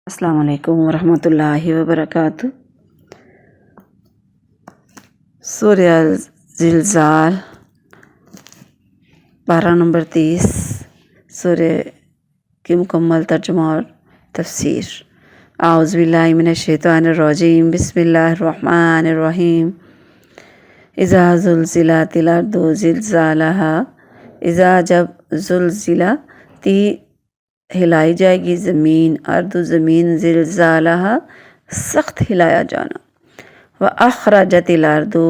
अस्सलाम वालेकुम वरहमतुल्लाहि वबरकातुह। सूरह ज़िलज़ाल पारा नंबर 30 सूरह की मुकम्मल तर्जुमा और तफसीर। आऊज़ु बिल्लाहि मिनश शैतानिर रजीम, बिस्मिल्लाहिर रहमानिर रहीम। इज़ा ज़ुलज़िलातिल अर्दु ज़िलज़ालहा, इज़ा जब ज़ुलज़िलाती हिलाई जाएगी ज़मीन, अर्दु ज़मीन, ज़िलज़ालहा सख्त हिलाया जाना, व अखरजतिल अर्दु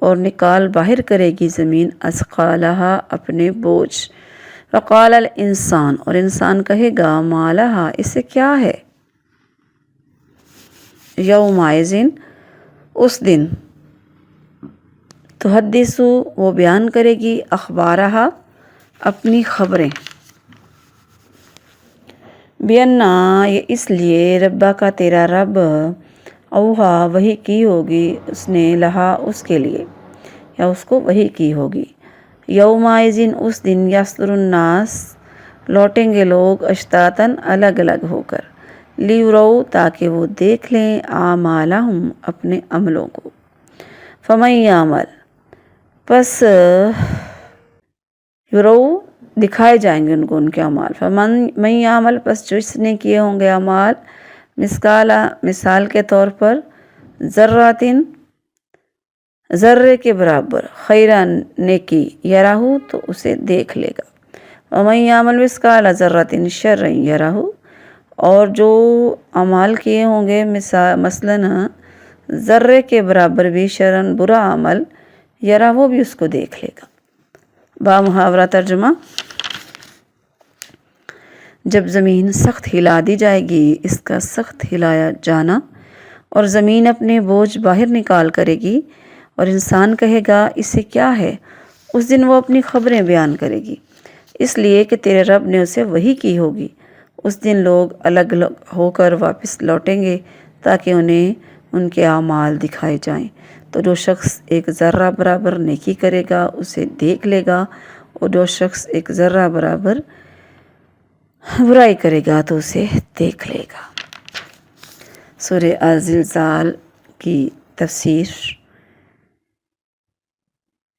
और निकाल बाहर करेगी ज़मीन, अस्क़ालहा अपने बोझ, वक़ालल इंसान और इंसान कहेगा मालहा इसे क्या है, यौमाइज़िन उस दिन, तुहद्दिसु वो बयान करेगी, अखबारहा अपनी खबरें, बियन्ना ये इसलिए रब्बा का तेरा रब, औहा वही की होगी उसने, लहा उसके लिए या उसको वही की होगी। यौमाइज़िन उस दिन, यसदुरुन्नास लौटेंगे लोग, अश्तातन अलग अलग होकर, लियुरऊ ताकि वो देख लें, आमालहुम अपने अमलों को, फमन यामल पस युरऊ दिखाए जाएंगे उनको उनके अमाल, फमन यामल पस जिसने किए होंगे अमाल, मिसकाला मिसाल के तौर पर, ज़र्रातिन ज़र्रे के बराबर, खैरा नेकी, यराहू तो उसे देख लेगा, वमन यामल मिसकाला ज़र्रातिन शर्रन यराहू और जो अमाल किए होंगे मसलन ज़र्रे के बराबर भी शरन बुरा अमल, यरा वो भी उसको देख लेगा। बामुहावरा तर्जुमा, जब ज़मीन सख्त हिला दी जाएगी, इसका सख्त हिलाया जाना, और ज़मीन अपने बोझ बाहर निकाल करेगी और इंसान कहेगा इसे क्या है, उस दिन वो अपनी खबरें बयान करेगी, इसलिए कि तेरे रब ने उसे वही की होगी। उस दिन लोग अलग अलग होकर वापस लौटेंगे ताकि उन्हें उनके आमाल दिखाए जाएं। तो जो शख्स एक ज़र्रा बराबर नेकी करेगा उसे देख लेगा, और जो शख्स एक ज़र्रा बराबर बुराई करेगा तो उसे देख लेगा। सूरह अज़िलज़ाल की तफसीर।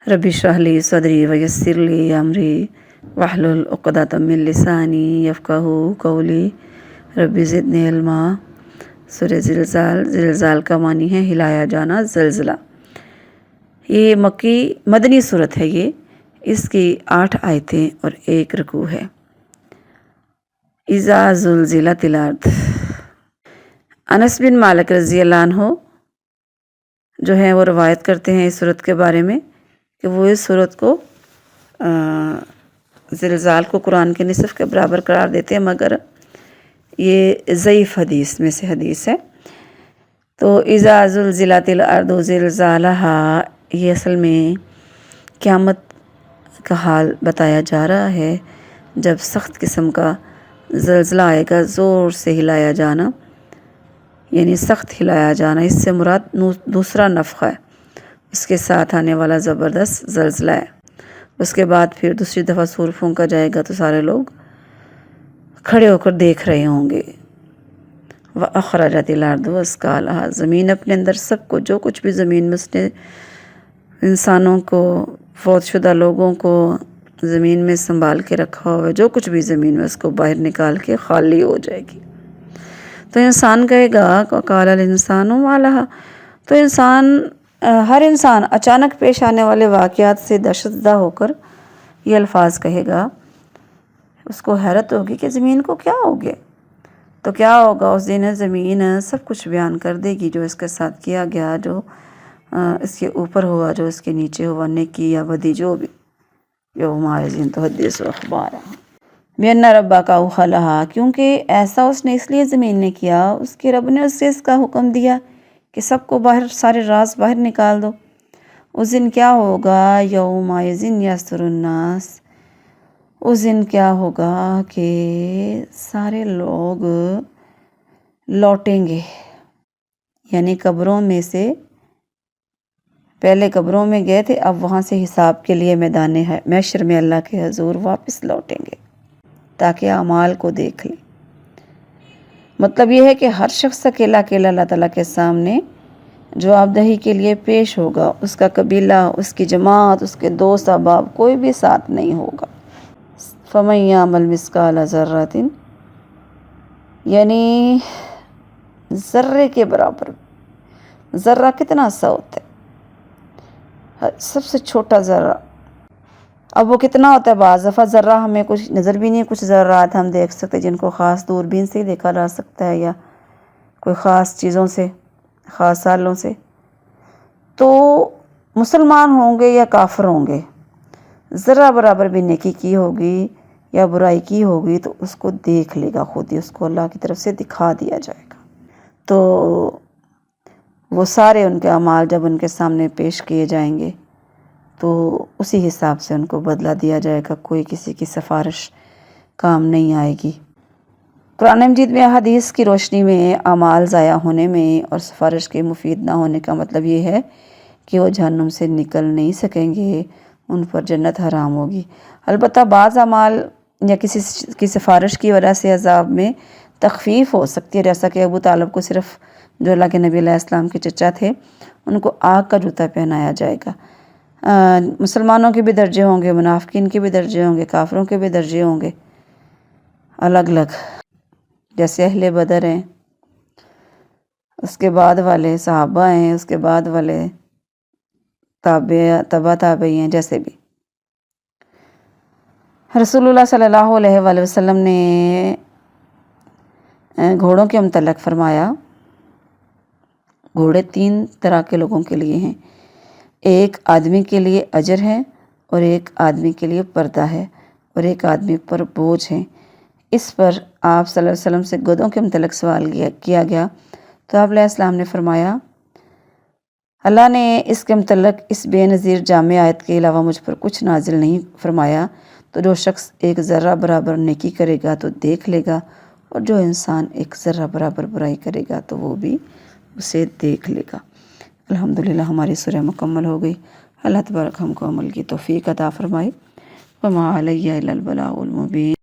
रब्बि इश्रह ली सदरी व यस्सिर ली अमरी वहलुल उक़दतम मिन लिसानी यफ़क़हू क़ौली रब्बि ज़िदनी इल्मा। सूरह ज़िलज़ाल, ज़िलज़ाल का मानी है हिलाया जाना, ज़लज़ला। ये मदनी सूरत है। ये इसकी 8 आयतें और 1 रुकू है। इज़ा ज़ुलज़िलतिल अर्द। अनस बिन मालिक रज़ियल्लाहु अन्हु जो हैं वो रवायत करते हैं इस सूरत के बारे में कि वो इस सूरत को ज़िलज़ाल को कुरान के निसफ़ के बराबर करार देते हैं, मगर ये ज़ईफ़ हदीस में से हदीस है। तो इज़ा ज़ुलज़िलतिल अर्दु ज़िलज़ालहा, ये असल में क़यामत का हाल बताया जा रहा है, जब सख्त किस्म का ज़लज़ला आएगा, ज़ोर से हिलाया जाना, यानी सख्त हिलाया जाना। इससे मुराद दूसरा नफ़ख़ है, इसके साथ आने वाला ज़बरदस्त ज़लज़ला है। उसके बाद फिर दूसरी दफ़ा सूर फूंका जाएगा तो सारे लोग खड़े होकर देख रहे होंगे। व अखरजतिल अर्दु अस्क़ालहा, ज़मीन अपने अंदर सबको, जो कुछ भी ज़मीन में उसने इंसानों को, फौतशुदा लोगों को ज़मीन में संभाल के रखा हुआ है, जो कुछ भी ज़मीन में, उसको बाहर निकाल के खाली हो जाएगी। तो इंसान कहेगा क़ालल इंसानु मालहा, तो हर इंसान अचानक पेश आने वाले वाक़यात से दहशतज़दा होकर ये अल्फाज कहेगा। उसको हैरत होगी कि ज़मीन को क्या हो गया। तो क्या होगा उस दिन, ज़मीन सब कुछ बयान कर देगी जो इसके साथ किया गया, जो इसके ऊपर हुआ, जो इसके नीचे हुआ, नेकी या बदी, जो भी। यौमाइज़िन तुहद्दिसु अख़बारहा बिअन्ना रब्बका औहा लहा, क्योंकि ऐसा उसने इसलिए ज़मीन ने किया, उसके रब ने उससे इसका हुक्म दिया कि सबको बाहर, सारे राज बाहर निकाल दो। उस दिन क्या होगा, यौमाइज़िन यसदुरुन्नास, उस दिन क्या होगा कि सारे लोग लौटेंगे, यानी कब्रों में से, पहले कब्रों में गए थे, अब वहाँ से हिसाब के लिए मैदान महशर में अल्लाह के हजूर वापस लौटेंगे ताकि अमाल को देख लें। مطلب یہ ہے کہ ہر شخص اکیلا اکیلا اللہ تعالیٰ کے سامنے جواب دہی کے لیے پیش ہوگا، اس کا قبیلہ، اس کی جماعت، اس کے دوست احباب کوئی بھی ساتھ نہیں ہوگا۔ فَمَن يَعْمَلْ مِثْقَالَ ذَرَّةٍ، یعنی ذرے کے برابر، ذرہ کتنا سا ہوتا ہے، سب سے چھوٹا ذرہ، اب وہ کتنا ہوتا ہے؟ بعض دفعہ ذرہ ہمیں کچھ نظر بھی نہیں، کچھ ذرات ہم دیکھ سکتے جن کو خاص دوربین سے ہی دیکھا جا سکتا ہے، یا کوئی خاص چیزوں سے، خاص سالوں سے۔ تو مسلمان ہوں گے یا کافر ہوں گے، ذرہ برابر بھی نیکی کی ہوگی یا برائی کی ہوگی تو اس کو دیکھ لے گا خود ہی، اس کو اللہ کی طرف سے دکھا دیا جائے گا۔ تو وہ سارے ان کے اعمال جب ان کے سامنے پیش کیے جائیں گے تو اسی حساب سے ان کو بدلہ دیا جائے گا، کوئی کسی کی سفارش کام نہیں آئے گی۔ قرآن مجید میں حدیث کی روشنی میں اعمال ضائع ہونے میں اور سفارش کے مفید نہ ہونے کا مطلب یہ ہے کہ وہ جہنم سے نکل نہیں سکیں گے، ان پر جنت حرام ہوگی۔ البتہ بعض اعمال یا کسی کی سفارش کی وجہ سے عذاب میں تخفیف ہو سکتی ہے، جیسا کہ ابو طالب کو صرف جو اللہ کے نبی علیہ السلام کے چچا تھے ان کو آگ کا جوتا پہنایا جائے گا۔ مسلمانوں کے بھی درجے ہوں گے، منافقین کے بھی درجے ہوں گے، کافروں کے بھی درجے ہوں گے الگ الگ، جیسے اہل بدر ہیں، اس کے بعد والے صحابہ ہیں، اس کے بعد والے تبع تابعی ہیں، جیسے بھی۔ رسول اللہ صلی اللہ علیہ وآلہ وسلم نے گھوڑوں کے متعلق فرمایا، گھوڑے 3 طرح کے لوگوں کے لیے ہیں، ایک آدمی کے لیے اجر ہے، اور ایک آدمی کے لیے پردہ ہے، اور ایک آدمی پر بوجھ ہے۔ اس پر آپ صلی اللہ علیہ وسلم سے گدھوں کے متعلق سوال کیا گیا تو آپ علیہ السلام نے فرمایا، اللہ نے اس کے متعلق اس بے نظیر جامع آیت کے علاوہ مجھ پر کچھ نازل نہیں فرمایا، تو جو شخص ایک ذرہ برابر نیکی کرے گا تو دیکھ لے گا، اور جو انسان ایک ذرہ برابر برائی کرے گا تو وہ بھی اسے دیکھ لے گا۔ الحمدللہ ہماری سورہ مکمل ہو گئی۔ اللہ تبارک ہم کو عمل کی توفیق عطا فرمائے۔ وما علیہ الا البلاغ المبین۔